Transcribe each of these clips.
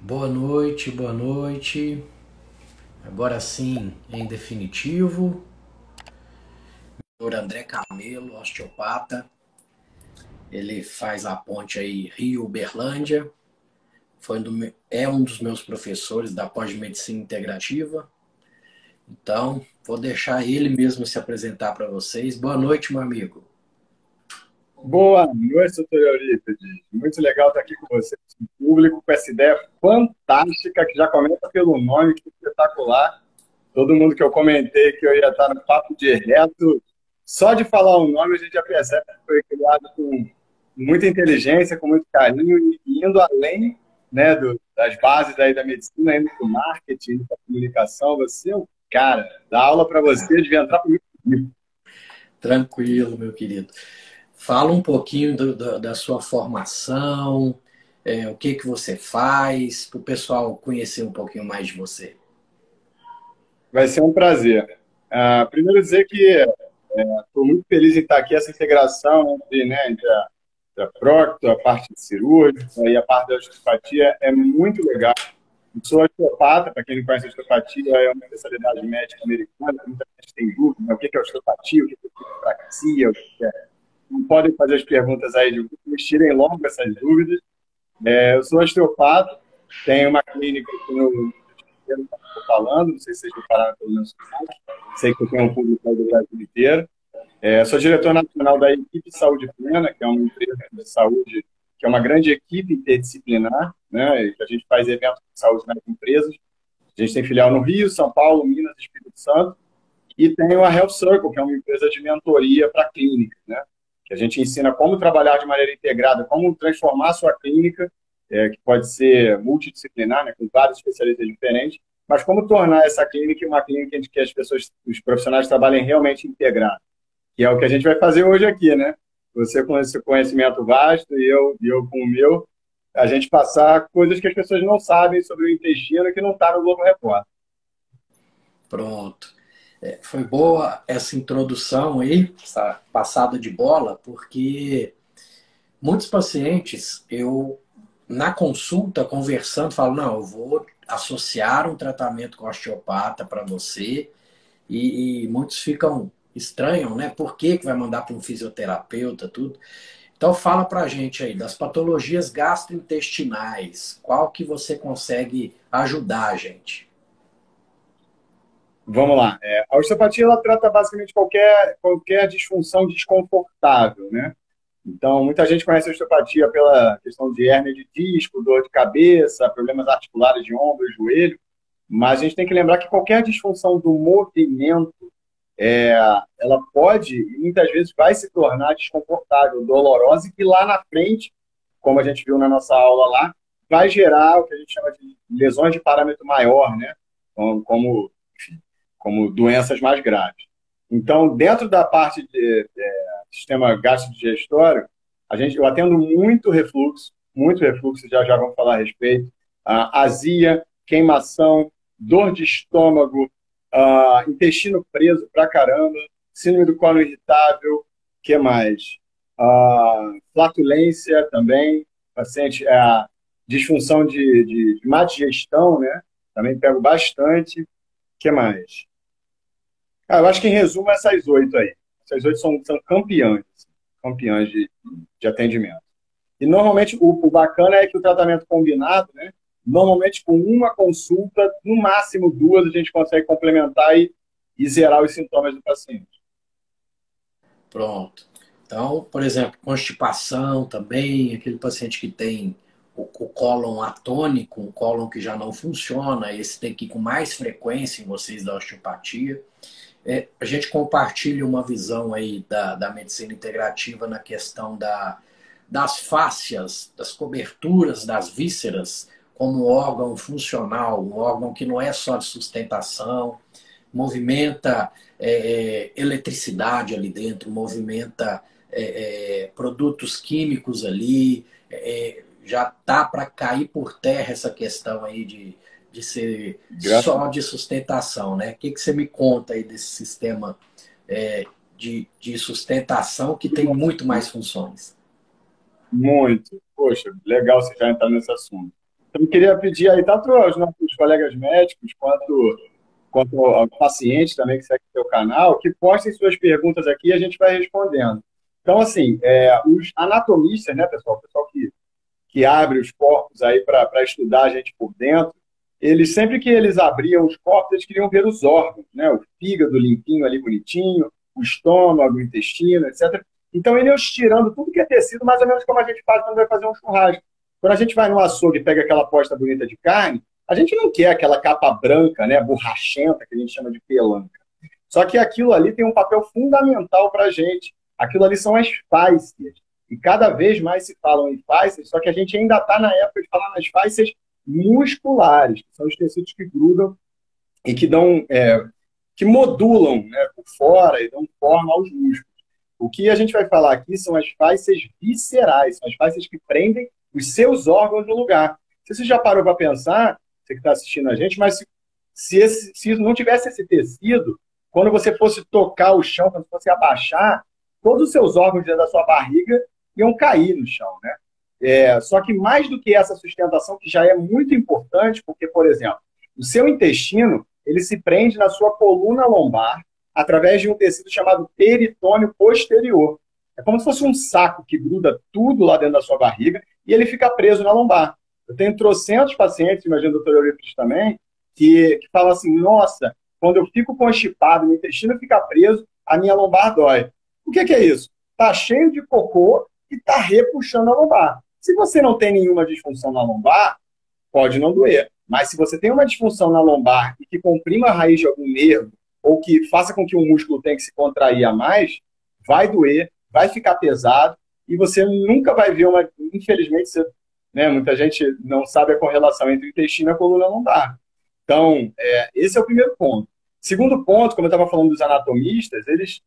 Boa noite, boa noite. Agora sim, em definitivo, Dr. André Camelo, osteopata. Ele faz a ponte aí Rio-Uberlândia. É um dos meus professores da pós-medicina integrativa. Então, vou deixar ele mesmo se apresentar para vocês. Boa noite, meu amigo. Boa noite, doutor Eurípides. Muito legal estar aqui com você, com o público, com essa ideia fantástica, que já começa pelo nome, que é espetacular. Todo mundo que eu comentei que eu ia estar no papo direto, só de falar o nome a gente já percebe que foi criado com muita inteligência, com muito carinho e indo além, né, das bases aí da medicina, indo para o marketing, para a comunicação. Você é um cara, dar aula para você, devia entrar para mim. Tranquilo, meu querido. Fala um pouquinho da sua formação, o que você faz, para o pessoal conhecer um pouquinho mais de você. Vai ser um prazer. Primeiro dizer que estou muito feliz em estar aqui, essa integração entre a procto, a parte cirúrgica e a parte da osteopatia é muito legal. Eu sou osteopata, para quem não conhece a osteopatia, é uma especialidade médica americana, muita gente tem dúvida, né? O que é osteopatia, o que é quiropraxia, o que é... Não podem fazer as perguntas aí de me tirem logo essas dúvidas. Eu sou osteopata, tenho uma clínica aqui no estou falando, não sei se vocês repararam pelo meu sotaque, sei que eu tenho um público aí do Brasil inteiro. Sou diretor nacional da Equipe Saúde Plena, que é uma empresa de saúde, que é uma grande equipe interdisciplinar, né, e que a gente faz eventos de saúde nas empresas. A gente tem filial no Rio, São Paulo, Minas e Espírito Santo, e tem a Health Circle, que é uma empresa de mentoria para clínicas, né, que a gente ensina como trabalhar de maneira integrada, como transformar a sua clínica, que pode ser multidisciplinar, né, com vários especialistas diferentes, mas como tornar essa clínica uma clínica em que as pessoas, os profissionais trabalhem realmente integrados, que é o que a gente vai fazer hoje aqui, né? Você com esse conhecimento vasto e eu com o meu, a gente passar coisas que as pessoas não sabem sobre o intestino que não está no Globo Repórter. Pronto. Foi boa essa introdução aí, essa passada de bola, porque muitos pacientes, eu, na consulta, conversando, falo, não, eu vou associar um tratamento com osteopata para você, e muitos ficam estranham, né? Por que vai mandar para um fisioterapeuta, tudo? Então fala para a gente aí das patologias gastrointestinais, qual que você consegue ajudar a gente? Vamos lá. A osteopatia ela trata basicamente qualquer disfunção desconfortável, né? Então, muita gente conhece a osteopatia pela questão de hérnia de disco, dor de cabeça, problemas articulares de ombro e joelho, mas a gente tem que lembrar que qualquer disfunção do movimento, é, ela pode, e muitas vezes vai se tornar desconfortável, dolorosa, e que lá na frente, como a gente viu na nossa aula lá, vai gerar o que a gente chama de lesões de parâmetro maior, né? Como doenças mais graves. Então, dentro da parte de sistema gastrodigestório, eu atendo muito refluxo, já já vamos falar a respeito, azia, queimação, dor de estômago, intestino preso pra caramba, síndrome do colo irritável, que mais? Flatulência também, paciente, disfunção de má digestão, né? Também pego bastante. Que mais? Eu acho que em resumo essas oito aí. Essas oito são campeãs de atendimento. E normalmente o bacana é que o tratamento combinado, né? Normalmente com uma consulta, no máximo duas, a gente consegue complementar e zerar os sintomas do paciente. Pronto. Então, por exemplo, constipação também, aquele paciente que tem o cólon atônico, um cólon que já não funciona, esse tem que ir com mais frequência em vocês da osteopatia. A gente compartilha uma visão aí da medicina integrativa na questão das fáscias, das coberturas das vísceras, como um órgão funcional, um órgão que não é só de sustentação, movimenta eletricidade ali dentro, movimenta produtos químicos ali, já tá para cair por terra essa questão aí de ser Graças só de sustentação, né? O que você me conta aí desse sistema de sustentação que tem muito mais funções? muito. Poxa, legal você já entrar nesse assunto. Então, eu queria pedir aí, tanto aos nossos colegas médicos, quanto aos pacientes também que seguem o seu canal, que postem suas perguntas aqui e a gente vai respondendo. Então, assim, os anatomistas, né, pessoal? O pessoal que abre os corpos aí para estudar a gente por dentro, eles sempre que eles abriam os corpos, eles queriam ver os órgãos, né? O fígado limpinho ali, bonitinho, o estômago, o intestino, etc. Então, eles iam tirando tudo que é tecido, mais ou menos como a gente faz quando vai fazer um churrasco. Quando a gente vai no açougue e pega aquela posta bonita de carne, a gente não quer aquela capa branca, né, borrachenta, que a gente chama de pelanca. Só que aquilo ali tem um papel fundamental para a gente. Aquilo ali são as fáscias. E cada vez mais se falam em fáscias, só que a gente ainda está na época de falar nas fáscias musculares, que são os tecidos que grudam e que dão, que modulam, né, por fora e dão forma aos músculos. O que a gente vai falar aqui são as fáscias viscerais, são as fáscias que prendem os seus órgãos no lugar. Se você já parou para pensar, você que está assistindo a gente, mas se não tivesse esse tecido, quando você fosse tocar o chão, quando você fosse abaixar, todos os seus órgãos dentro da sua barriga iam cair no chão, né? Só que mais do que essa sustentação, que já é muito importante, porque, por exemplo, o seu intestino, ele se prende na sua coluna lombar através de um tecido chamado peritônio posterior. É como se fosse um saco que gruda tudo lá dentro da sua barriga e ele fica preso na lombar. Eu tenho trocentos pacientes, imagino o doutor Euripides também, que falam assim, nossa, quando eu fico constipado, meu intestino fica preso, a minha lombar dói. O que é isso? Está cheio de cocô e está repuxando a lombar. Se você não tem nenhuma disfunção na lombar, pode não doer. Mas se você tem uma disfunção na lombar e que comprima a raiz de algum nervo, ou que faça com que o músculo tenha que se contrair a mais, vai doer, vai ficar pesado, e você nunca vai ver uma... Infelizmente, né, muita gente não sabe a correlação entre o intestino e a coluna lombar. Então, esse é o primeiro ponto. Segundo ponto, como eu estava falando dos anatomistas, eles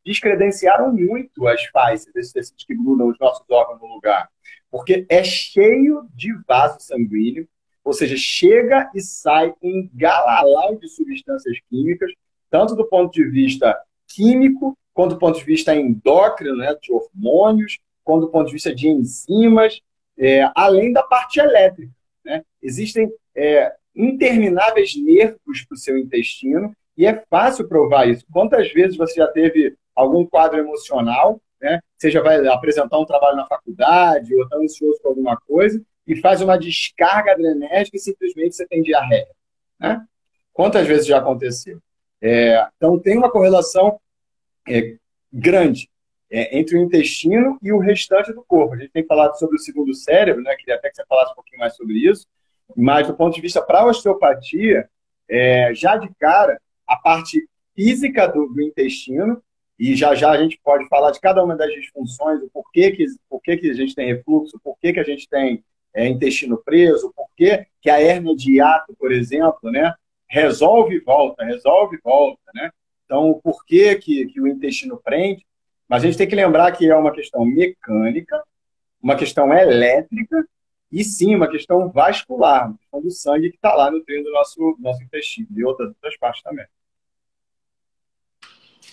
descredenciaram muito as fáscias, esses tecidos que grudam os nossos órgãos no lugar, porque é cheio de vaso sanguíneo, ou seja, chega e sai um galalau de substâncias químicas, tanto do ponto de vista químico, quanto do ponto de vista endócrino, né, de hormônios, quanto do ponto de vista de enzimas, além da parte elétrica, né? Existem intermináveis nervos para o seu intestino e é fácil provar isso. Quantas vezes você já teve algum quadro emocional, né? Você já vai apresentar um trabalho na faculdade ou está ansioso com alguma coisa e faz uma descarga adrenérgica e simplesmente você tem diarreia, né? Quantas vezes já aconteceu? Então, tem uma correlação grande entre o intestino e o restante do corpo. A gente tem falado sobre o segundo cérebro, né? Queria até que você falasse um pouquinho mais sobre isso, mas do ponto de vista para a osteopatia, já de cara, a parte física do intestino, e já já a gente pode falar de cada uma das disfunções, o porquê que a gente tem refluxo, o porquê que a gente tem intestino preso, o porquê que a hérnia de hiato, por exemplo, né, resolve e volta, né? Então, o porquê que o intestino prende, mas a gente tem que lembrar que é uma questão mecânica, uma questão elétrica, e sim, uma questão vascular, uma questão do sangue que está lá nutrindo o nosso intestino e outras partes também.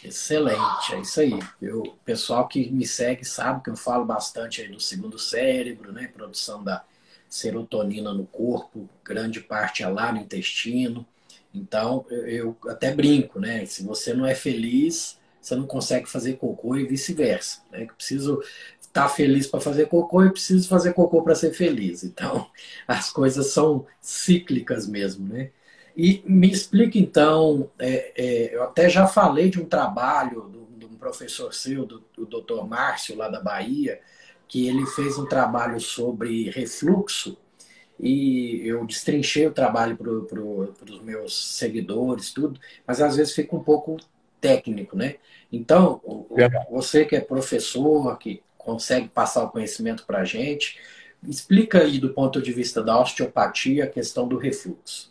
Excelente, é isso aí. O pessoal que me segue sabe que eu falo bastante aí do segundo cérebro, né? Produção da serotonina no corpo, grande parte é lá no intestino. Então, eu até brinco, né? Se você não é feliz, você não consegue fazer cocô e vice-versa, né? Eu preciso estar feliz para fazer cocô e preciso fazer cocô para ser feliz. Então, as coisas são cíclicas mesmo, né? E me explica então, eu até já falei de um trabalho de um professor seu, do Dr. Márcio, lá da Bahia, que ele fez um trabalho sobre refluxo, e eu destrinchei o trabalho para os meus seguidores, tudo, mas às vezes fica um pouco técnico, né? Então, você que é professor, que consegue passar o conhecimento para a gente, explica aí do ponto de vista da osteopatia a questão do refluxo.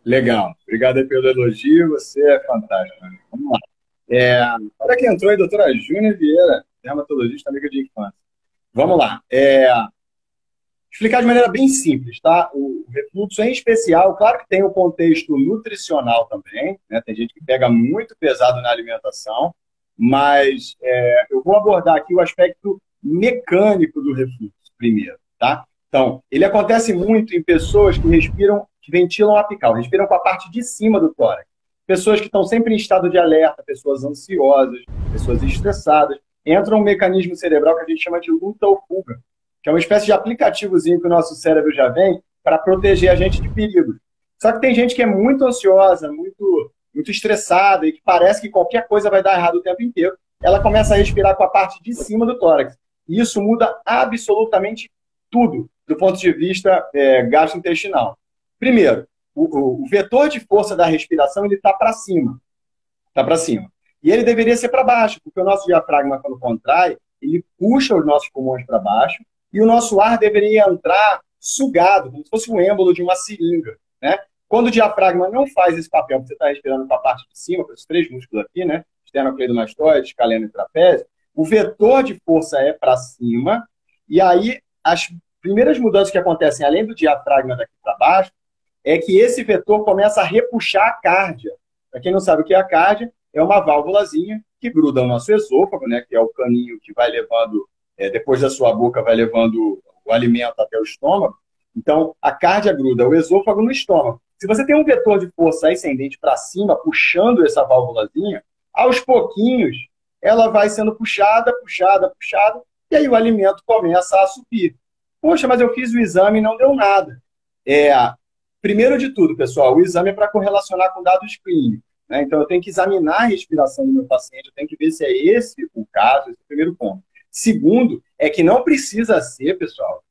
Legal. Obrigado aí pelo elogio, você é fantástico. Vamos lá. Olha quem entrou aí, doutora Júnia Vieira, dermatologista, amiga de infância. Vamos lá. Explicar de maneira bem simples, tá? O refluxo em especial, claro que tem o contexto nutricional também, né? Tem gente que pega muito pesado na alimentação, mas eu vou abordar aqui o aspecto mecânico do refluxo primeiro, tá? Então, ele acontece muito em pessoas que respiram, que ventilam apical, respiram com a parte de cima do tórax. Pessoas que estão sempre em estado de alerta, pessoas ansiosas, pessoas estressadas. Entra um mecanismo cerebral que a gente chama de luta ou fuga, que é uma espécie de aplicativozinho que o nosso cérebro já vem para proteger a gente de perigos. Só que tem gente que é muito ansiosa, muito estressada e que parece que qualquer coisa vai dar errado o tempo inteiro. Ela começa a respirar com a parte de cima do tórax. E isso muda absolutamente tudo do ponto de vista gastrointestinal. Primeiro, o vetor de força da respiração ele está para cima. Está para cima. E ele deveria ser para baixo, porque o nosso diafragma, quando contrai, ele puxa os nossos pulmões para baixo e o nosso ar deveria entrar sugado, como se fosse um êmbolo de uma seringa, né? Quando o diafragma não faz esse papel, porque você está respirando para a parte de cima, para esses três músculos aqui, né? Esternocleidomastoide, escaleno e trapézio, o vetor de força é para cima, e aí as primeiras mudanças que acontecem, além do diafragma daqui para baixo, é que esse vetor começa a repuxar a cárdia. Para quem não sabe o que é a cárdia, é uma válvulazinha que gruda no nosso esôfago, né? Que é o caninho que vai levando, depois da sua boca, vai levando o alimento até o estômago. Então, a cárdia gruda o esôfago no estômago. Se você tem um vetor de força ascendente para cima, puxando essa válvulazinha, aos pouquinhos, ela vai sendo puxada, e aí o alimento começa a subir. Poxa, mas eu fiz o exame e não deu nada. Primeiro de tudo, pessoal, o exame é para correlacionar com dados clínicos, né? Então, eu tenho que examinar a respiração do meu paciente, eu tenho que ver se é esse o caso, esse é o primeiro ponto. Segundo, é que não precisa ser, pessoal,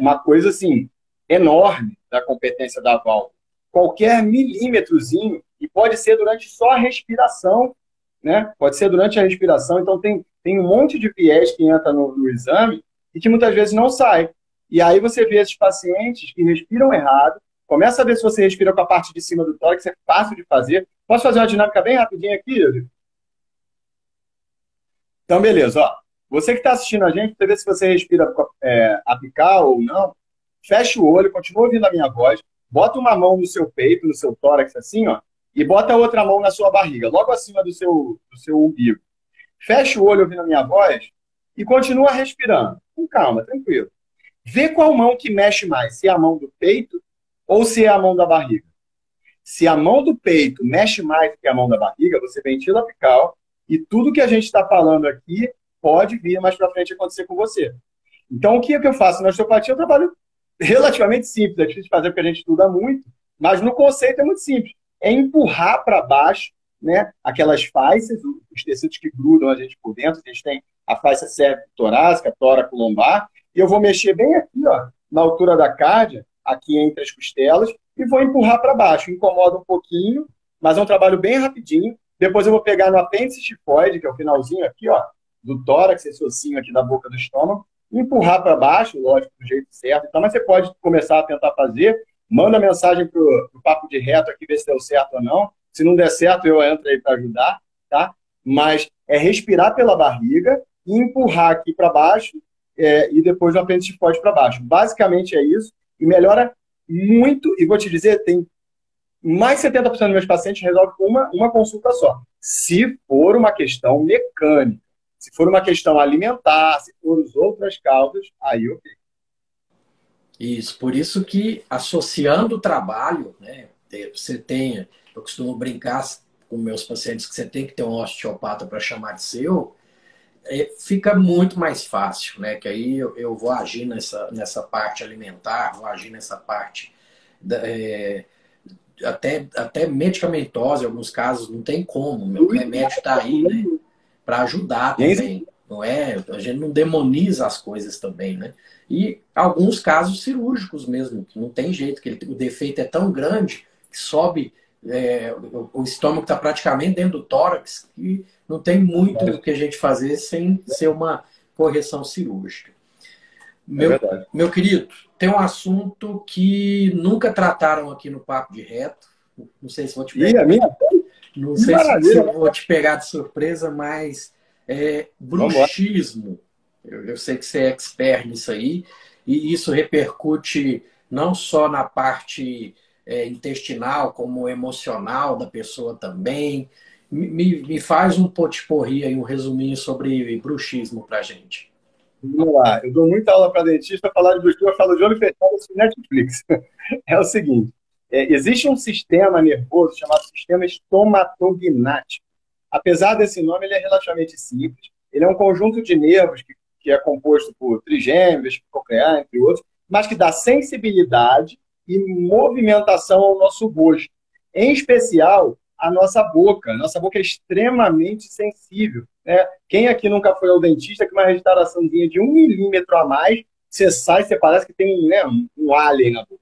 uma coisa assim, enorme da competência da válvula. Qualquer milímetrozinho, e pode ser durante só a respiração, né? Pode ser durante a respiração, então tem um monte de viés que entra no exame e que muitas vezes não sai. E aí você vê esses pacientes que respiram errado, começa a ver se você respira com a parte de cima do tórax, é fácil de fazer. Posso fazer uma dinâmica bem rapidinha aqui, Yuri? Então, beleza. Ó. Você que está assistindo a gente, para ver se você respira apical ou não, fecha o olho, continua ouvindo a minha voz, bota uma mão no seu peito, no seu tórax, assim, ó, e bota a outra mão na sua barriga, logo acima do seu umbigo. Fecha o olho ouvindo a minha voz e continua respirando. Com calma, tranquilo. Vê qual mão que mexe mais, se é a mão do peito ou se é a mão da barriga. Se a mão do peito mexe mais do que a mão da barriga, você ventila apical e tudo que a gente está falando aqui pode vir mais para frente acontecer com você. Então, o que é que eu faço? Na osteopatia, eu trabalho relativamente simples. É difícil de fazer porque a gente estuda muito, mas no conceito é muito simples. É empurrar para baixo, né, aquelas fáscias, os tecidos que grudam a gente por dentro. A gente tem a fáscia cérvico-torácica, tóraco-lombar, e eu vou mexer bem aqui, ó, na altura da cárdia, aqui entre as costelas, e vou empurrar para baixo. Incomoda um pouquinho, mas é um trabalho bem rapidinho. Depois eu vou pegar no apêndice tifoide, que é o finalzinho aqui, ó, do tórax, esse ossinho aqui da boca do estômago, empurrar para baixo, lógico, do jeito certo. Então, mas você pode começar a tentar fazer. Manda mensagem pro Papo de Reto aqui, ver se deu certo ou não. Se não der certo, eu entro aí para ajudar, tá? Mas é respirar pela barriga e empurrar aqui para baixo e depois o apêndice tifoide para baixo. Basicamente é isso. E melhora muito. E vou te dizer, tem mais de 70% dos meus pacientes resolve com uma consulta só. Se for uma questão mecânica. Se for uma questão alimentar, se for as outras causas, aí ok. Isso, por isso que associando o trabalho, né, você tem, eu costumo brincar com meus pacientes que você tem que ter um osteopata para chamar de seu, fica muito mais fácil, né? Que aí eu vou agir nessa parte alimentar, vou agir nessa parte até medicamentosa, em alguns casos não tem como, meu remédio está aí, né? Para ajudar também, não é? A gente não demoniza as coisas também, né? E alguns casos cirúrgicos mesmo, que não tem jeito, que o defeito é tão grande que sobe, o estômago está praticamente dentro do tórax e não tem muito o que a gente fazer sem ser uma correção cirúrgica. Meu querido, tem um assunto que nunca trataram aqui no Papo de Reto. Não sei se vou te pegar. Não sei se vou te pegar de surpresa, mas bruxismo. Eu sei que você é expert nisso aí, e isso repercute não só na parte intestinal, como emocional da pessoa também. Me faz um potpourri aí, um resuminho sobre bruxismo pra gente. Vamos lá. Eu dou muita aula para dentista, falar de postura, eu falo de olho fechado, assim, Netflix. É o seguinte, existe um sistema nervoso chamado sistema estomatognático. Apesar desse nome, ele é relativamente simples. Ele é um conjunto de nervos que é composto por trigêmeos, coclear, entre outros, mas que dá sensibilidade e movimentação ao nosso rosto. Em especial, a nossa boca. A nossa boca é extremamente sensível, né? Quem aqui nunca foi ao dentista que uma restauraçãozinha de 1 milímetro a mais, você sai, você parece que tem, né, um alien na boca.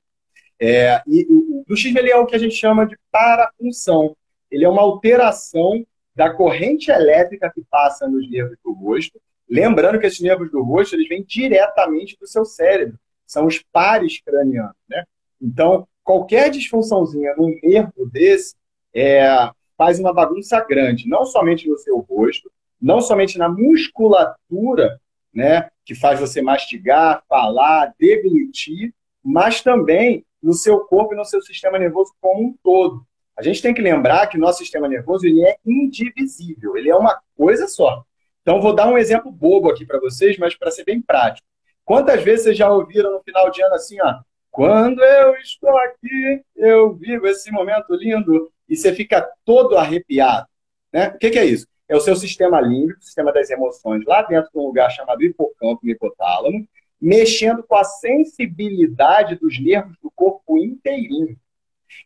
E o bruxismo ele é o que a gente chama de parafunção. Ele é uma alteração da corrente elétrica que passa nos nervos do rosto. Lembrando que esses nervos do rosto eles vêm diretamente do seu cérebro. São os pares cranianos, né? Então, qualquer disfunçãozinha num nervo desse é, faz uma bagunça grande, não somente no seu rosto, não somente na musculatura, né, que faz você mastigar, falar, deglutir, mas também no seu corpo e no seu sistema nervoso como um todo. A gente tem que lembrar que o nosso sistema nervoso ele é indivisível, ele é uma coisa só. Então, vou dar um exemplo bobo aqui para vocês, mas para ser bem prático. Quantas vezes vocês já ouviram no final de ano assim, ó, quando eu estou aqui, eu vivo esse momento lindo, e você fica todo arrepiado, né? O que é isso? É o seu sistema límbico, o sistema das emoções, lá dentro de um lugar chamado hipocampo e hipotálamo, mexendo com a sensibilidade dos nervos do corpo inteirinho.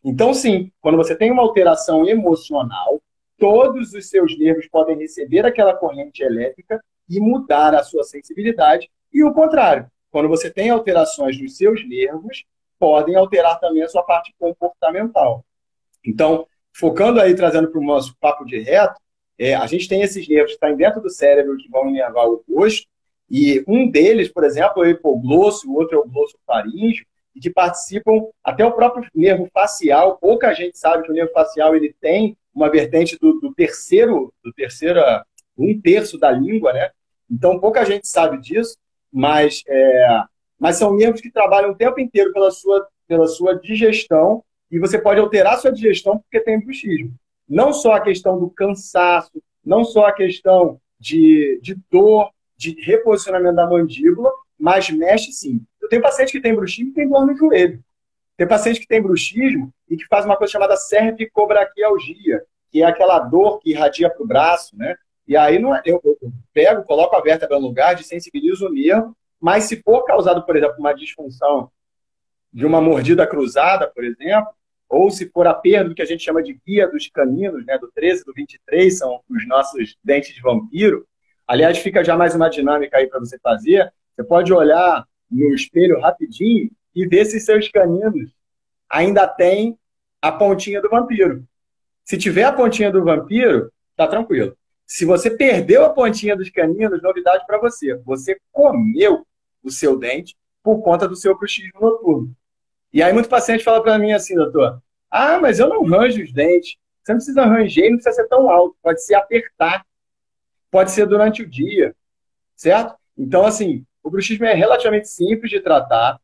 Então, sim, quando você tem uma alteração emocional, todos os seus nervos podem receber aquela corrente elétrica e mudar a sua sensibilidade. E o contrário, quando você tem alterações nos seus nervos, podem alterar também a sua parte comportamental. Então, focando aí, trazendo para o nosso papo de reto, a gente tem esses nervos que estão dentro do cérebro que vão inervar o rosto, e um deles, por exemplo, é o hipoglosso, o outro é o glosso faríngeo, e que participam até o próprio nervo facial. Pouca gente sabe que o nervo facial ele tem uma vertente do terceiro, um terço da língua, né? Então, pouca gente sabe disso, mas, mas são nervos que trabalham o tempo inteiro pela sua digestão, e você pode alterar a sua digestão porque tem bruxismo. Não só a questão do cansaço, não só a questão de dor, de reposicionamento da mandíbula, mas mexe sim. Eu tenho paciente que tem bruxismo e tem dor no joelho. Tem paciente que tem bruxismo e que faz uma coisa chamada cervicobraquialgia, que é aquela dor que irradia para o braço, né? E aí eu pego, coloco a vértebra no lugar, desensibilizo o nervo, mas se for causado, por exemplo, uma disfunção de uma mordida cruzada, por exemplo, ou se for a perda do que a gente chama de guia dos caninos, né, do 13 e do 23, são os nossos dentes de vampiro. Aliás, fica já mais uma dinâmica aí para você fazer. Você pode olhar no espelho rapidinho e ver se seus caninos ainda têm a pontinha do vampiro. Se tiver a pontinha do vampiro, tá tranquilo. Se você perdeu a pontinha dos caninos, novidade para você. Você comeu o seu dente por conta do seu bruxismo noturno. E aí muito paciente fala para mim assim, doutor, mas eu não ranjo os dentes. Você não precisa ranger, não precisa ser tão alto. Pode ser apertar. Pode ser durante o dia, certo? Então, assim, o bruxismo é relativamente simples de tratar.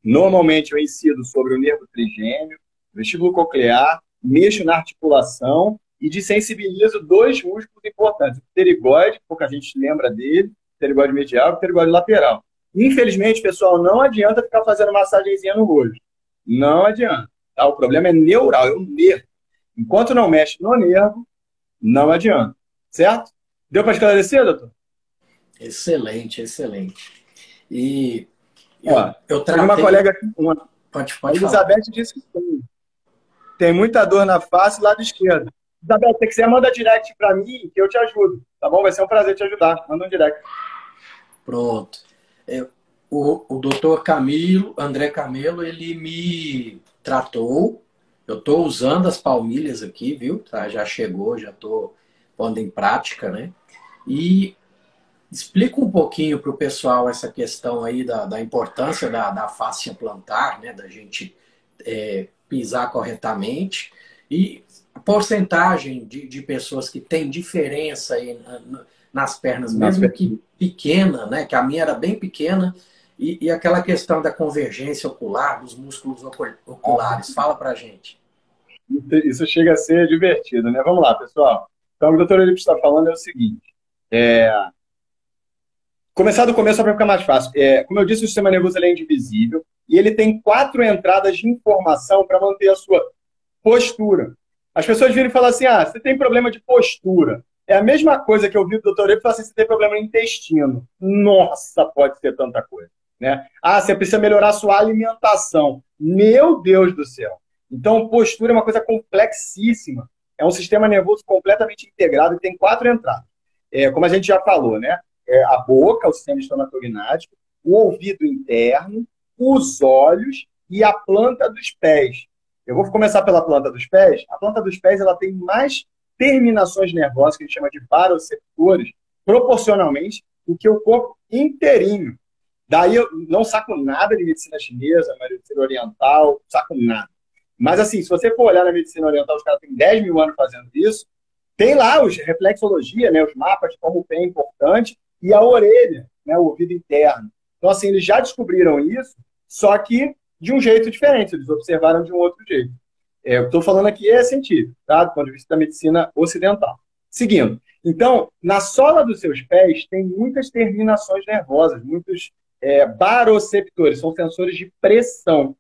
Normalmente eu ensino sobre o nervo trigêmeo, vestíbulo coclear, mexo na articulação e desensibilizo dois músculos importantes. O pterigóide, pouca gente lembra dele, o pterigóide medial e o pterigóide lateral. Infelizmente, pessoal, não adianta ficar fazendo massagenzinha no rosto. Não adianta. Tá? O problema é neural, é o nervo. Enquanto não mexe no nervo, não adianta. Certo? Deu para esclarecer, doutor? Excelente, excelente. E eu tratei... uma colega aqui, pode a Elizabeth disse que tem muita dor na face lado esquerdo. Elizabeth, se você manda direct para mim, que eu te ajudo. Tá bom? Vai ser um prazer te ajudar. Manda um direct. Pronto. O doutor André Camelo, ele me tratou. Eu estou usando as palmilhas aqui, viu? Tá, já chegou, já estou pondo em prática, né? E explica um pouquinho para o pessoal essa questão aí da importância da fáscia plantar, né? Da gente pisar corretamente. E a porcentagem de pessoas que tem diferença aí nas pernas, mesmo que pequena, né? Que a minha era bem pequena, e aquela questão da convergência ocular, dos músculos oculares. Fala pra gente. Isso chega a ser divertido, né? Vamos lá, pessoal. Então, o que o doutor Elipe está falando é o seguinte. Começar do começo só para ficar mais fácil. Como eu disse, o sistema nervoso ele é indivisível e ele tem 4 entradas de informação para manter a sua postura. As pessoas viram e falam assim, você tem problema de postura. É a mesma coisa que eu vi do doutor Eber e falar assim, você tem problema no intestino. Nossa, pode ser tanta coisa. Né? Você precisa melhorar a sua alimentação. Meu Deus do céu. Então, postura é uma coisa complexíssima. É um sistema nervoso completamente integrado e tem 4 entradas. Como a gente já falou, né? A boca, o sistema estomatognático, o ouvido interno, os olhos e a planta dos pés. Eu vou começar pela planta dos pés. A planta dos pés ela tem mais terminações nervosas, que a gente chama de baroreceptores, proporcionalmente, do que o corpo inteirinho. Daí eu não saco nada de medicina chinesa, medicina oriental, saco nada. Mas assim, se você for olhar na medicina oriental, os caras têm 10 mil anos fazendo isso, tem lá os reflexologia, né, os mapas de como o pé é importante, e a orelha, né, o ouvido interno. Então, assim, eles já descobriram isso, só que de um jeito diferente, eles observaram de um outro jeito. Eu estou falando aqui é científico, tá? Do ponto de vista da medicina ocidental. Seguindo. Então, na sola dos seus pés tem muitas terminações nervosas, muitos baroreceptores, são sensores de pressão.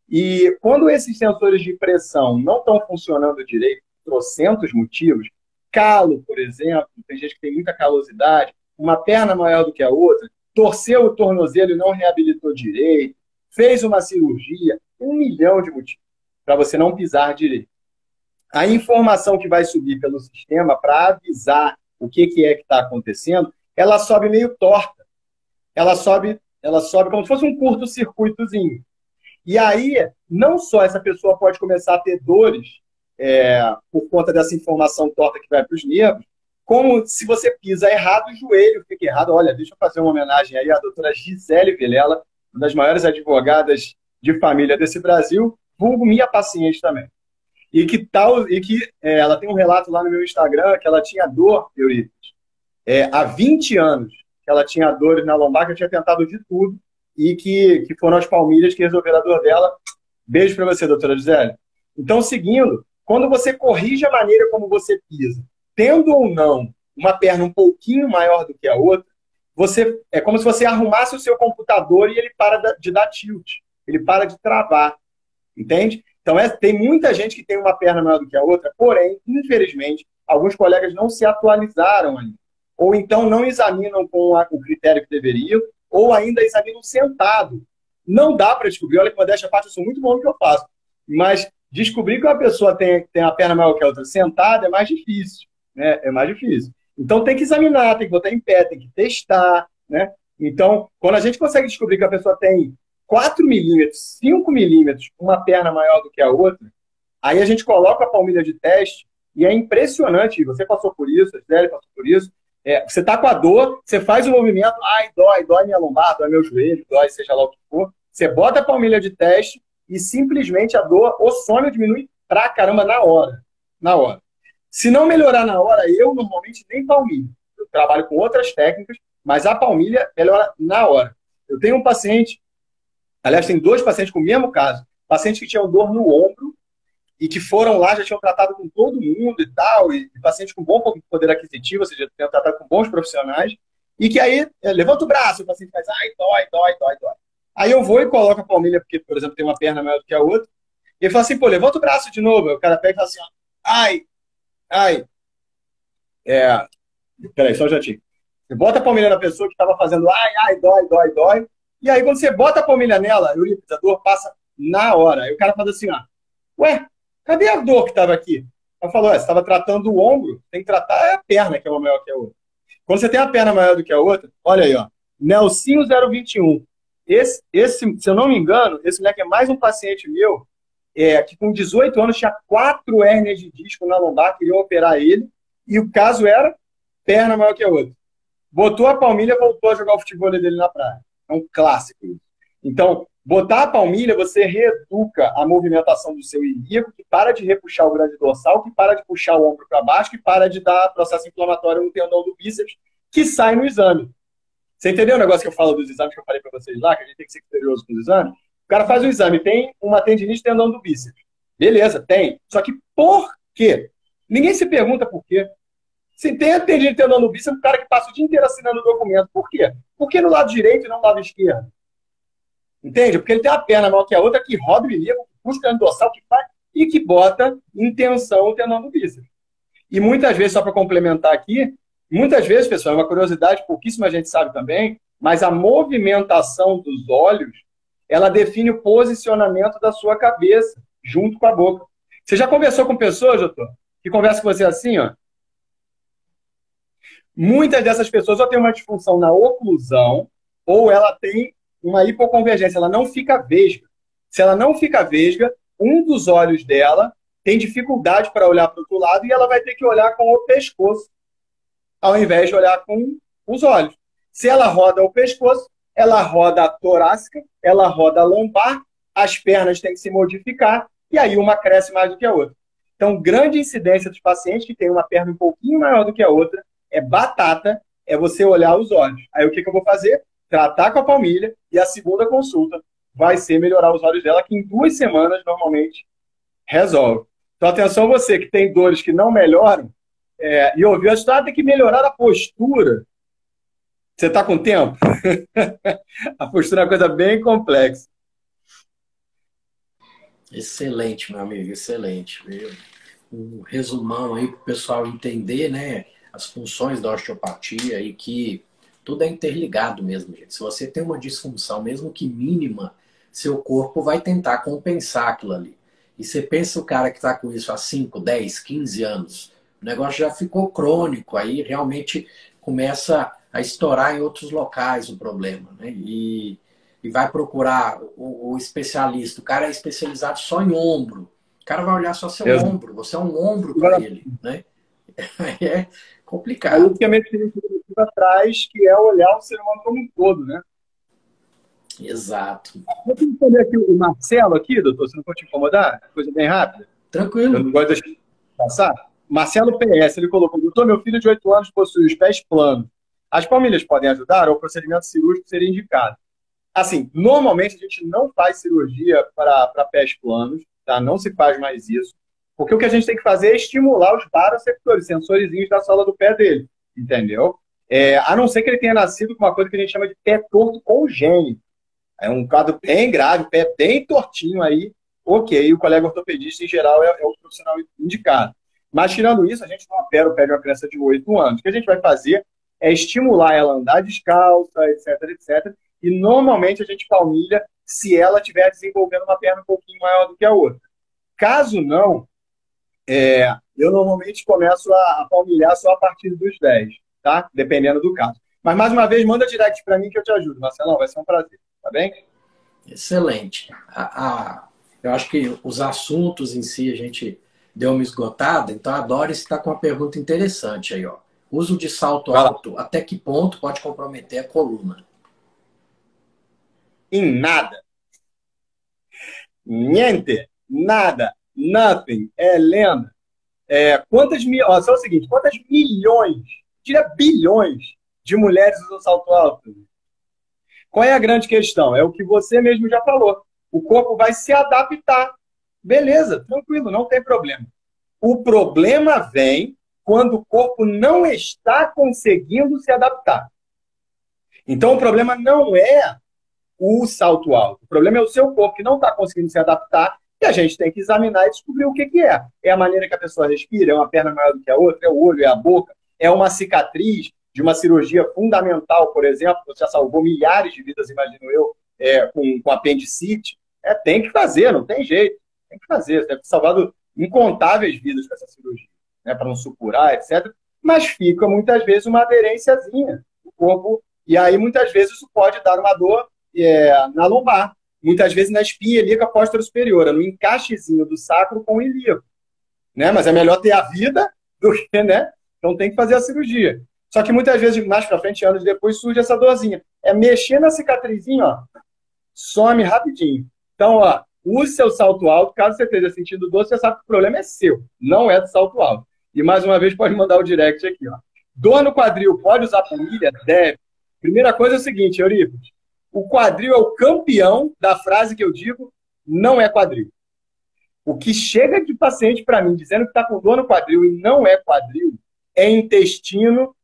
E quando esses sensores de pressão não estão funcionando direito, por trocentos motivos, calo, por exemplo, tem gente que tem muita calosidade, uma perna maior do que a outra, torceu o tornozelo e não reabilitou direito, fez uma cirurgia, 1 milhão de motivos para você não pisar direito. A informação que vai subir pelo sistema para avisar o que é que está acontecendo, ela sobe meio torta. Ela sobe como se fosse um curto-circuitozinho. E aí, não só essa pessoa pode começar a ter dores por conta dessa informação torta que vai para os nervos, como se você pisa errado, o joelho fica errado. Olha, deixa eu fazer uma homenagem aí à doutora Gisele Vilela, uma das maiores advogadas de família desse Brasil, vulgo minha paciente também. Ela tem um relato lá no meu Instagram que ela tinha dor, Euripides, há 20 anos que ela tinha dores na lombar, que eu tinha tentado de tudo, e que foram as palmilhas que resolveram a dor dela. Beijo para você, doutora Gisele. Então, seguindo, quando você corrige a maneira como você pisa, tendo ou não uma perna um pouquinho maior do que a outra, é como se você arrumasse o seu computador e ele para de dar tilt, ele para de travar, entende? Então, tem muita gente que tem uma perna maior do que a outra, porém, infelizmente, alguns colegas não se atualizaram ainda, ou então não examinam com o critério que deveriam, ou ainda examinam sentado. Não dá para descobrir, olha que modéstia à parte, eu sou muito bom no que eu faço, mas descobrir que uma pessoa tem a perna maior que a outra sentada é mais difícil, né? É mais difícil. Então tem que examinar, tem que botar em pé, tem que testar, né? Então, quando a gente consegue descobrir que a pessoa tem 4 milímetros, 5 milímetros, uma perna maior do que a outra, aí a gente coloca a palmilha de teste e é impressionante, você passou por isso, a Gisele passou por isso, você está com a dor, você faz o movimento, dói minha lombar, dói meu joelho, dói seja lá o que for, você bota a palmilha de teste e simplesmente a dor, o sono diminui pra caramba na hora. Na hora. Se não melhorar na hora, eu normalmente nem palmilha. Eu trabalho com outras técnicas, mas a palmilha melhora na hora. Eu tenho um paciente, aliás, tem 2 pacientes com o mesmo caso, pacientes que tinham dor no ombro e que foram lá, já tinham tratado com todo mundo e tal, e pacientes com bom poder aquisitivo, ou seja, tinham tratado com bons profissionais, e que aí levanta o braço, o paciente faz, dói. Aí eu vou e coloco a palmilha, porque, por exemplo, tem uma perna maior do que a outra, e ele fala assim, levanta o braço de novo. Aí o cara pega e fala assim, ai. Peraí, só um jatinho. Você bota a palmilha na pessoa que estava fazendo dói. E aí, quando você bota a palmilha nela, a dor passa na hora. Aí o cara faz assim, ué, cadê a dor que estava aqui? Ela falou, você estava tratando o ombro, tem que tratar a perna, que é uma maior que a outra. Quando você tem a perna maior do que a outra, olha aí, Nelsinho 021. Esse, se eu não me engano, esse moleque é mais um paciente meu, que com 18 anos tinha 4 hérnias de disco na lombar, queriam operar ele, e o caso era perna maior que a outra. Botou a palmilha, voltou a jogar o futebol dele na praia. É um clássico isso. Então, botar a palmilha, você reeduca a movimentação do seu ilíaco, que para de repuxar o grande dorsal, que para de puxar o ombro para baixo, que para de dar processo inflamatório no tendão do bíceps, que sai no exame. Você entendeu o negócio que eu falo dos exames que eu falei para vocês lá, que a gente tem que ser criterioso com os exames? O cara faz o exame, tem uma tendinite no tendão do bíceps. Beleza, tem. Só que por quê? Ninguém se pergunta por quê. Se tem atendido de tendão no bíceps, é um cara que passa o dia inteiro assinando o documento. Por quê? Porque no lado direito e não no lado esquerdo. Entende? Porque ele tem a perna maior que a outra, que roda o ilíaco, que puxa o tendão dorsal, que faz, e que bota em tensão o tendão do bíceps. E muitas vezes, só para complementar aqui, muitas vezes, pessoal, é uma curiosidade, pouquíssima gente sabe também, mas a movimentação dos olhos, ela define o posicionamento da sua cabeça, junto com a boca. Você já conversou com pessoas, doutor, que conversam com você assim, ó? Muitas dessas pessoas ou têm uma disfunção na oclusão, ou ela tem uma hipoconvergência, ela não fica vesga. Se ela não fica vesga, um dos olhos dela tem dificuldade para olhar para o outro lado e ela vai ter que olhar com o pescoço, ao invés de olhar com os olhos. Se ela roda o pescoço, ela roda a torácica, ela roda a lombar, as pernas têm que se modificar e aí uma cresce mais do que a outra. Então, grande incidência dos pacientes que têm uma perna um pouquinho maior do que a outra é batata, é você olhar os olhos. Aí o que eu vou fazer? Tratar com a palmilha e a segunda consulta vai ser melhorar os olhos dela, que em 2 semanas normalmente resolve. Então, atenção você que tem dores que não melhoram, e ouviu a história, tem que melhorar a postura. Você está com tempo? A postura é uma coisa bem complexa. Excelente, meu amigo, excelente. Um resumão aí para o pessoal entender, né, as funções da osteopatia e que tudo é interligado mesmo, gente. Se você tem uma disfunção, mesmo que mínima, seu corpo vai tentar compensar aquilo ali. E você pensa o cara que está com isso há 5, 10, 15 anos, o negócio já ficou crônico, aí realmente começa a estourar em outros locais o problema, né? E vai procurar o especialista. O cara é especializado só em ombro. O cara vai olhar só seu ombro. Você é um ombro para ele, né? É complicado. É o que a medicina integrativa traz, que é olhar o ser humano como um todo, né? Exato. Vou responder aqui o Marcelo aqui, doutor, se não for te incomodar, coisa bem rápida. Tranquilo. Eu não gosto de deixar passar. Marcelo PS, ele colocou, doutor, meu filho de 8 anos possui os pés planos. As palmilhas podem ajudar ou o procedimento cirúrgico seria indicado? Assim, normalmente a gente não faz cirurgia para pés planos, tá? Não se faz mais isso. Porque o que a gente tem que fazer é estimular os baroreceptores, sensorizinhos da sola do pé dele, entendeu? A não ser que ele tenha nascido com uma coisa que a gente chama de pé torto congênito. É um quadro bem grave, pé bem tortinho aí, ok, o colega ortopedista em geral é o profissional indicado. Mas tirando isso, a gente não opera o pé de uma criança de 8 anos. O que a gente vai fazer é estimular ela a andar descalça, etc, etc. E normalmente a gente palmilha se ela estiver desenvolvendo uma perna um pouquinho maior do que a outra. Caso não, eu normalmente começo a palmilhar só a partir dos 10, tá? Dependendo do caso. Mas, mais uma vez, manda direct para mim que eu te ajudo, Marcelão. Vai ser um prazer, tá bem? Excelente. Eu acho que os assuntos em si a gente deu uma esgotada, então a Doris está com uma pergunta interessante aí, ó. Uso de salto alto, até que ponto pode comprometer a coluna? Em nada. Niente, nada, nothing, lenda. Só o seguinte, quantas milhões, diria bilhões, de mulheres usam salto alto? Qual é a grande questão? É o que você mesmo já falou. O corpo vai se adaptar. Beleza, tranquilo, não tem problema. O problema vem quando o corpo não está conseguindo se adaptar. Então, o problema não é o salto alto. O problema é o seu corpo que não está conseguindo se adaptar e a gente tem que examinar e descobrir o que é. É a maneira que a pessoa respira? É uma perna maior do que a outra? É o olho? É a boca? É uma cicatriz de uma cirurgia fundamental, por exemplo, que já salvou milhares de vidas, imagino eu, com apendicite? Tem que fazer, não tem jeito. Tem que fazer. Você deve ter salvado incontáveis vidas com essa cirurgia, né, para não supurar, etc. Mas fica, muitas vezes, uma aderênciazinha no corpo. E aí, muitas vezes, isso pode dar uma dor na lombar. Muitas vezes, na espinha ilíaca posterior superior, no encaixezinho do sacro com o ilíaco. Né? Mas é melhor ter a vida do que, né? Então, tem que fazer a cirurgia. Só que muitas vezes, mais pra frente, anos depois, surge essa dorzinha. É mexer na cicatrizinha, ó, some rapidinho. Então, ó, use seu salto alto. Caso você esteja sentindo dor, você sabe que o problema é seu, não é do salto alto. E, mais uma vez, pode mandar o direct aqui, ó. Dor no quadril, pode usar palmilha? Deve. Primeira coisa é o seguinte, Eurípides. O quadril é o campeão da frase que eu digo, não é quadril. O que chega de paciente para mim dizendo que está com dor no quadril e não é quadril, é intestino,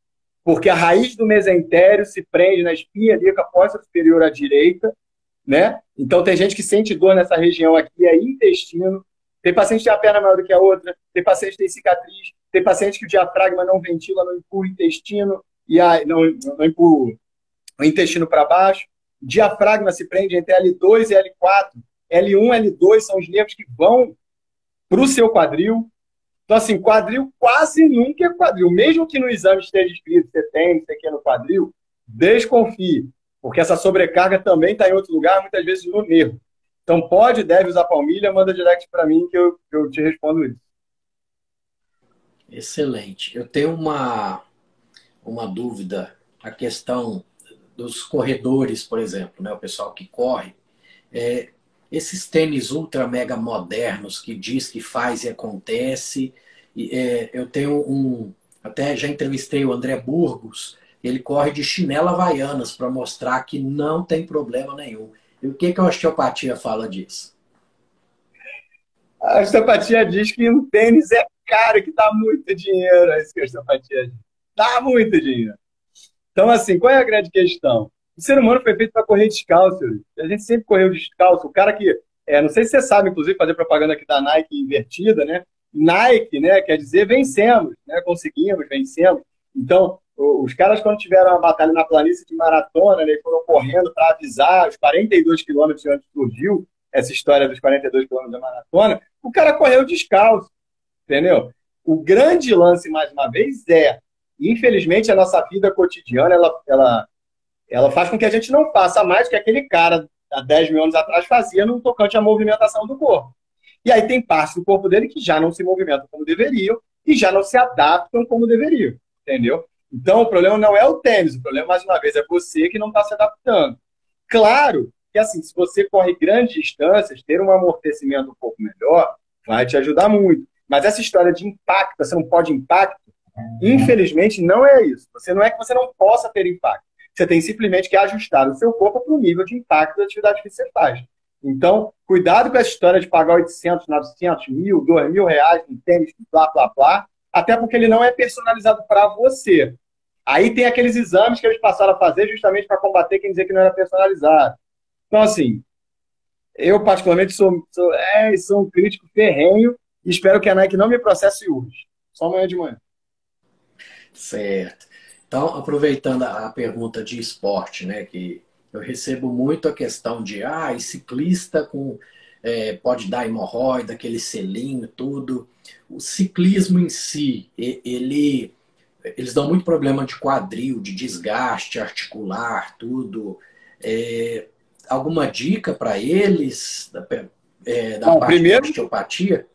porque a raiz do mesentério se prende na espinha ilíaca fossa superior à direita, né? Então tem gente que sente dor nessa região aqui, é intestino. Tem paciente que tem a perna maior do que a outra, tem paciente que tem cicatriz, tem paciente que o diafragma não ventila, não empurra o intestino, não empurra o intestino para baixo. O diafragma se prende entre L2 e L4. L1 e L2 são os nervos que vão para o seu quadril. Então, assim, quadril quase nunca é quadril. Mesmo que no exame esteja escrito você tem, você quer no quadril, desconfie, porque essa sobrecarga também está em outro lugar, muitas vezes no nervo. Então, pode, deve usar palmilha, manda direct para mim que eu te respondo isso. Excelente. Eu tenho uma dúvida, a questão dos corredores, por exemplo, né? O pessoal que corre. Esses tênis ultra mega modernos que diz que faz e acontece. Eu tenho até já entrevistei o André Burgos, ele corre de chinela havaianas para mostrar que não tem problema nenhum. E o que a osteopatia fala disso? A osteopatia diz que um tênis é caro, que dá muito dinheiro. É isso que a osteopatia diz. Dá muito dinheiro. Então, assim, qual é a grande questão? O ser humano foi feito para correr descalço. A gente sempre correu descalço. O cara que, não sei se você sabe, inclusive, fazer propaganda aqui da Nike invertida, né? Nike, né? Quer dizer, vencemos, né? Conseguimos, vencemos. Então, os caras, quando tiveram uma batalha na planície de maratona, né, foram correndo para avisar os 42 quilômetros de onde surgiu essa história dos 42 quilômetros da maratona, o cara correu descalço, entendeu? O grande lance, mais uma vez, infelizmente, a nossa vida cotidiana, ela faz com que a gente não faça mais o que aquele cara, há 10 mil anos atrás, fazia no tocante à movimentação do corpo. E aí tem partes do corpo dele que já não se movimentam como deveriam e já não se adaptam como deveriam, entendeu? Então, o problema não é o tênis, o problema, mais uma vez, é você que não está se adaptando. Claro que, assim, se você corre grandes distâncias, ter um amortecimento um pouco melhor vai te ajudar muito. Mas essa história de impacto, você não pode impacto, infelizmente, não é isso. Não é que você não possa ter impacto. Você tem simplesmente que ajustar o seu corpo para o nível de impacto da atividade que você faz. Então, cuidado com essa história de pagar 800, 900, 1.000, 2.000 reais em tênis, blá, blá, blá, até porque ele não é personalizado para você. Aí tem aqueles exames que eles passaram a fazer justamente para combater quem dizer que não era personalizado. Então, assim, eu particularmente sou um crítico ferrenho e espero que a Nike não me processe hoje. Só amanhã de manhã. Certo. Então, aproveitando a pergunta de esporte, né, que eu recebo muito a questão de, e ciclista pode dar hemorroida, aquele selinho, tudo. O ciclismo em si, eles dão muito problema de quadril, de desgaste articular, tudo. Alguma dica para eles da parte primeiro, da osteopatia?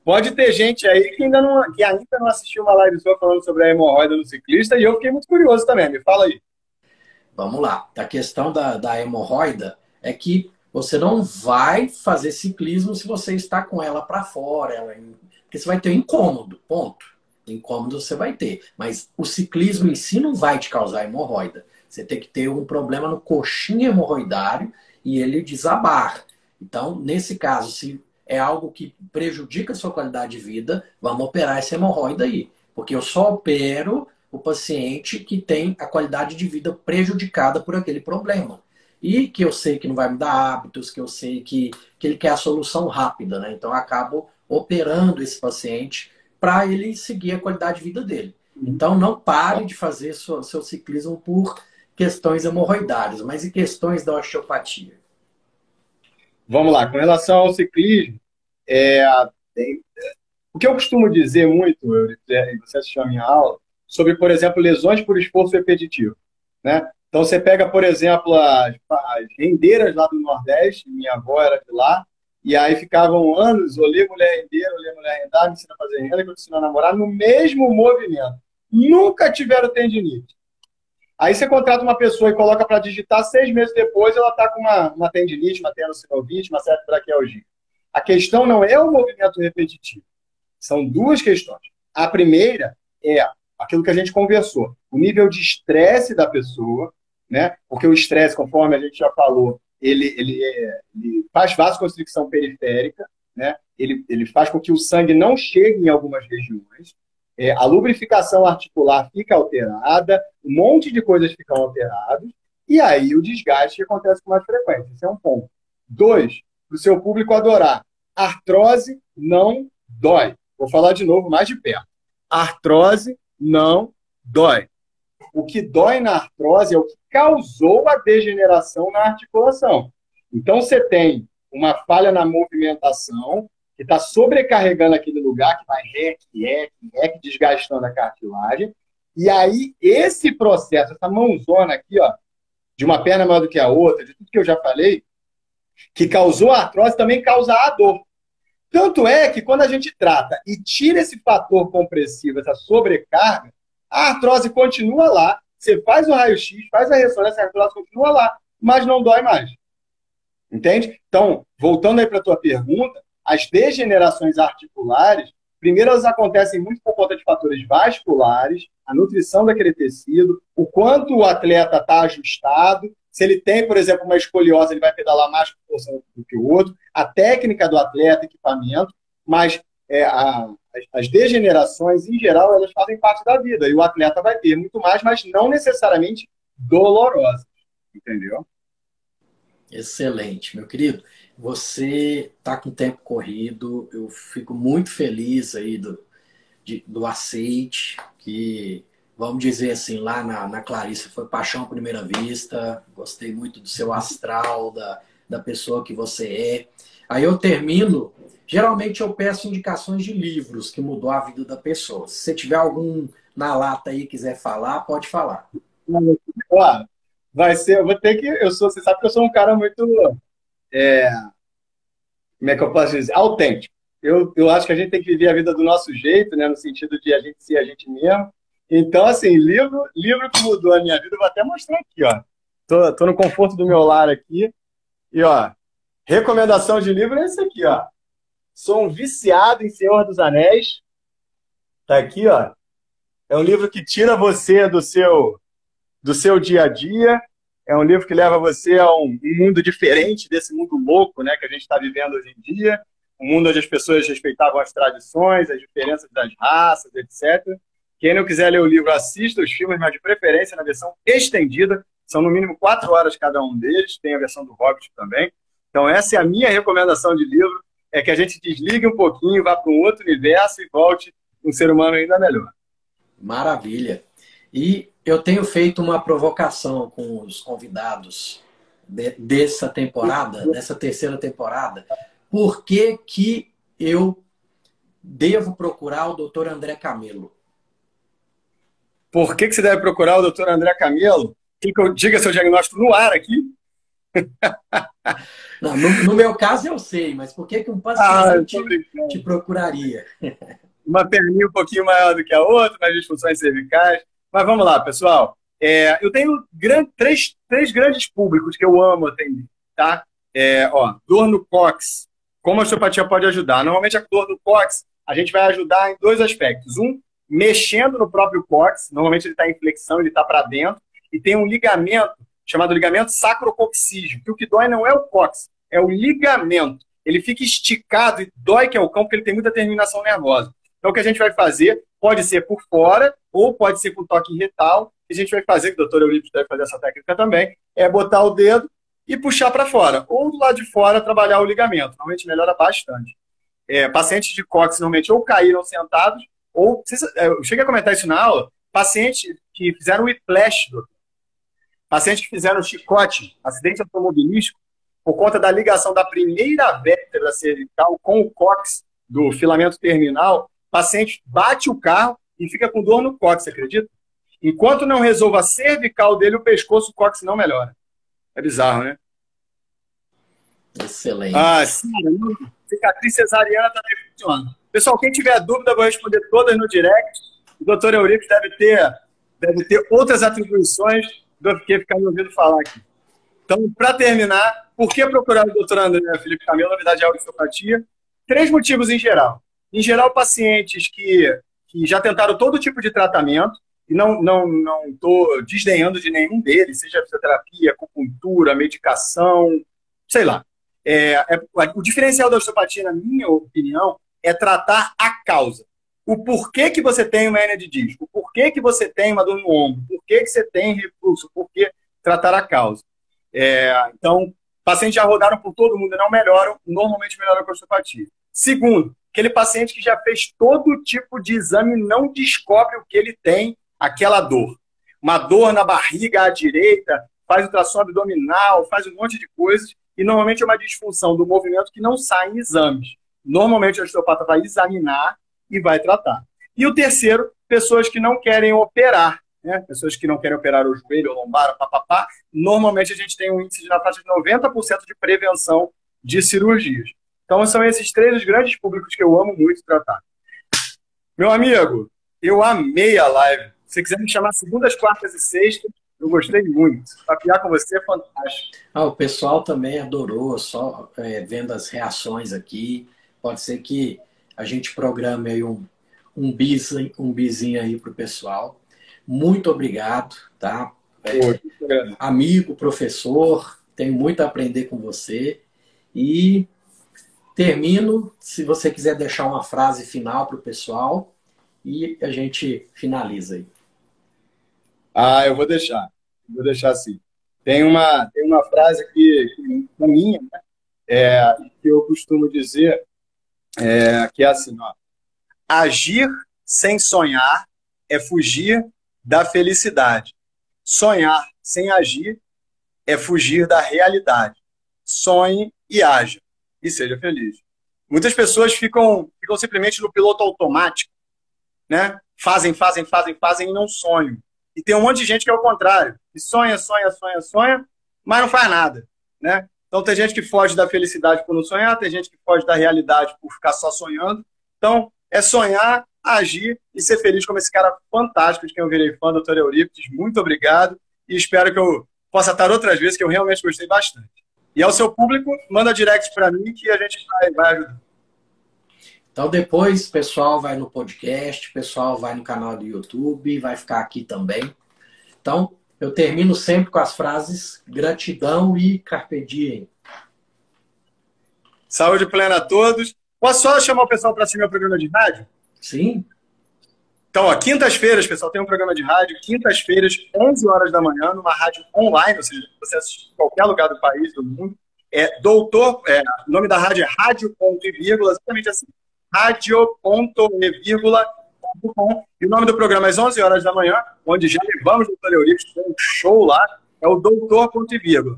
Pode ter gente aí que ainda não assistiu uma live sua falando sobre a hemorroida no ciclista e eu fiquei muito curioso também. Me fala aí. Vamos lá. A questão da hemorroida é que você não vai fazer ciclismo se você está com ela para fora. Porque você vai ter incômodo, ponto. Incômodo você vai ter. Mas o ciclismo em si não vai te causar hemorroida. Você tem que ter um problema no coxinho hemorroidário e ele desabar. Então, nesse caso, se é algo que prejudica a sua qualidade de vida, vamos operar essa hemorroida aí. Porque eu só opero o paciente que tem a qualidade de vida prejudicada por aquele problema. E que eu sei que não vai mudar hábitos, que eu sei que ele quer a solução rápida, né? Então, eu acabo operando esse paciente para ele seguir a qualidade de vida dele. Então, não pare de fazer seu ciclismo por questões hemorroidárias, mas e questões da osteopatia? Vamos lá, com relação ao ciclismo, o que eu costumo dizer muito, você assistiu a minha aula, sobre, por exemplo, lesões por esforço repetitivo, né? Então, você pega, por exemplo, as rendeiras lá do Nordeste, minha avó era de lá, e aí ficavam anos, olhei mulher rendeira, olhei mulher rendar, me ensina a fazer renda, me ensina a namorar, no mesmo movimento. Nunca tiveram tendinite. Aí você contrata uma pessoa e coloca para digitar, 6 meses depois ela está com uma tendinite, uma tendinossinovite, uma certa braquialgia. A questão não é o movimento repetitivo. São duas questões. A primeira é aquilo que a gente conversou, o nível de estresse da pessoa, né? Porque o estresse, conforme a gente já falou, ele faz vasoconstricção periférica, né? Ele faz com que o sangue não chegue em algumas regiões. a lubrificação articular fica alterada, um monte de coisas ficam alteradas, e aí o desgaste acontece com mais frequência. Esse é um ponto. 2, para o seu público adorar. Artrose não dói. Vou falar de novo mais de perto. Artrose não dói. O que dói na artrose é o que causou a degeneração na articulação. Então, você tem uma falha na movimentação, que está sobrecarregando aquele lugar, que vai rec, desgastando a cartilagem. E aí, esse processo, essa mãozona aqui, ó, de uma perna maior do que a outra, de tudo que eu já falei, que causou a artrose, também causa a dor. Tanto é que quando a gente trata e tira esse fator compressivo, essa sobrecarga, a artrose continua lá, você faz o raio-x, faz a ressonância, a artrose continua lá, mas não dói mais. Entende? Então, voltando aí para a tua pergunta, as degenerações articulares, primeiro elas acontecem muito por conta de fatores vasculares, a nutrição daquele tecido, o quanto o atleta está ajustado, se ele tem, por exemplo, uma escoliose, ele vai pedalar mais com força do que o outro, a técnica do atleta, equipamento, mas as degenerações, em geral, elas fazem parte da vida, e o atleta vai ter muito mais, mas não necessariamente dolorosas, entendeu? Excelente, meu querido. Você está com tempo corrido, eu fico muito feliz aí do aceite, que, vamos dizer assim, lá na Clarissa foi paixão à primeira vista, gostei muito do seu astral, da pessoa que você é. Aí eu termino, geralmente eu peço indicações de livros que mudou a vida da pessoa. Se você tiver algum na lata aí e quiser falar, pode falar. Claro, vai ser, eu vou ter que, você sabe que eu sou um cara muito, como é que eu posso dizer, autêntico. Eu acho que a gente tem que viver a vida do nosso jeito, né, no sentido de a gente ser a gente mesmo. Então, assim, livro que mudou a minha vida, eu vou até mostrar aqui, ó. Tô no conforto do meu lar aqui. E, ó, recomendação de livro é esse aqui, ó. Sou um viciado em Senhor dos Anéis. Tá aqui, ó. É um livro que tira você do seu dia a dia. É um livro que leva você a um mundo diferente desse mundo louco, né, que a gente está vivendo hoje em dia. Um mundo onde as pessoas respeitavam as tradições, as diferenças das raças, etc. Quem não quiser ler o livro, assista os filmes, mas de preferência na versão estendida. São no mínimo 4 horas cada um deles. Tem a versão do Hobbit também. Então essa é a minha recomendação de livro, é que a gente desligue um pouquinho, vá para um outro universo e volte um ser humano ainda melhor. Maravilha. E eu tenho feito uma provocação com os convidados dessa temporada, dessa terceira temporada. Por que eu devo procurar o Dr. André Camelo? Por que você deve procurar o Dr. André Camelo? Quer que eu diga seu diagnóstico no ar aqui? Não, no meu caso eu sei, mas por que um paciente te procuraria? Uma perninha um pouquinho maior do que a outra, mais disfunções cervicais. Mas vamos lá, pessoal. Eu tenho três grandes públicos que eu amo atender, tá? Dor no cóccix. Como a osteopatia pode ajudar? Normalmente a dor no cóccix, a gente vai ajudar em 2 aspectos. Um, mexendo no próprio cóccix. Normalmente ele está em flexão, ele está para dentro. E tem um ligamento chamado ligamento sacrococcígeo, que o que dói não é o cóccix, é o ligamento. Ele fica esticado e dói que é o cão, porque ele tem muita terminação nervosa. Então, o que a gente vai fazer pode ser por fora ou pode ser com toque retal. O que a gente vai fazer, que o doutor Eurípides deve fazer essa técnica também, é botar o dedo e puxar para fora. Ou do lado de fora, trabalhar o ligamento. Normalmente melhora bastante. Pacientes de cóccix normalmente ou caíram sentados, ou, eu cheguei a comentar isso na aula, pacientes que fizeram whiplash, doutor. Pacientes que fizeram chicote, acidente automobilístico, por conta da ligação da primeira vértebra cervical com o cóccix do filamento terminal, o paciente bate o carro e fica com dor no cóccix, acredita? Enquanto não resolva a cervical dele, o pescoço, o cóccix não melhora. É bizarro, né? Excelente. Sim, cicatriz cesariana também funciona. Pessoal, quem tiver dúvida, eu vou responder todas no direct. O doutor Eurípides deve ter outras atribuições do que ficar me ouvindo falar aqui. Então, para terminar, por que procurar o doutor André Felipe Camelo, na verdade, é a osteopatia? 3 motivos em geral. Em geral, pacientes que já tentaram todo tipo de tratamento, e não estou desdenhando de nenhum deles, seja fisioterapia, acupuntura, medicação, sei lá. O diferencial da osteopatia, na minha opinião, é tratar a causa. o porquê que você tem uma hernia de disco, o porquê que você tem uma dor no ombro, por que você tem refluxo, por que tratar a causa. Então, pacientes já rodaram por todo mundo e não melhoram, normalmente melhoram com osteopatia. Segundo, aquele paciente que já fez todo tipo de exame e não descobre o que ele tem, aquela dor. Uma dor na barriga à direita, faz ultrassom abdominal, faz um monte de coisas, e normalmente é uma disfunção do movimento que não sai em exames. Normalmente o osteopata vai examinar e vai tratar. E o terceiro, pessoas que não querem operar, né? Pessoas que não querem operar o joelho, o lombar, papapá. Normalmente a gente tem um índice de na faixa de 90% de prevenção de cirurgias. Então são esses três os grandes públicos que eu amo muito tratar. Meu amigo, eu amei a live. Se você quiser me chamar segundas, quartas e sextas, eu gostei muito. Papear com você é fantástico. O pessoal também adorou, só vendo as reações aqui. Pode ser que a gente programe aí um bizinho aí para o pessoal. Muito obrigado, tá? Amigo, professor, tenho muito a aprender com você. E termino, se você quiser deixar uma frase final para o pessoal, e a gente finaliza aí. Eu vou deixar. Vou deixar assim. Tem uma frase aqui, minha, né? Que eu costumo dizer, que é assim, ó. Agir sem sonhar é fugir da felicidade. Sonhar sem agir é fugir da realidade. Sonhe e haja. E seja feliz. Muitas pessoas ficam simplesmente no piloto automático, né? Fazem e não sonham. E tem um monte de gente que é o contrário. Que sonha, mas não faz nada, né? Então tem gente que foge da felicidade por não sonhar, tem gente que foge da realidade por ficar só sonhando. Então, é sonhar, agir e ser feliz como esse cara fantástico de quem eu virei fã, Dr. Eurípides. Muito obrigado e espero que eu possa estar outras vezes, que eu realmente gostei bastante. E ao seu público, manda direct para mim que a gente vai ajudar. Então depois o pessoal vai no podcast, o pessoal vai no canal do YouTube, vai ficar aqui também. Então eu termino sempre com as frases gratidão e carpe diem. Saúde plena a todos. Posso só chamar o pessoal para assistir meu programa de rádio? Sim. Então, quintas-feiras, pessoal, tem um programa de rádio, quintas-feiras, 11 horas da manhã, numa rádio online, ou seja, você assiste em qualquer lugar do país, do mundo. O nome da rádio é Rádio Ponto e Vírgula, exatamente assim, radio.e.com. E o nome do programa é às 11 horas da manhã, onde já levamos o Dr. Eurípides, tem um show lá, é o Doutor Ponto e Vírgula.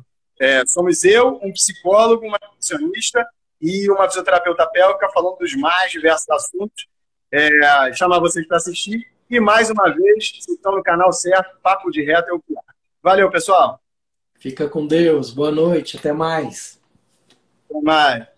Somos eu, um psicólogo, uma nutricionista e uma fisioterapeuta pélvica falando dos mais diversos assuntos. Chamar vocês para assistir. E mais uma vez, se estão no canal certo, Papo de Reto é o pior. Valeu, pessoal. Fica com Deus. Boa noite. Até mais. Até mais.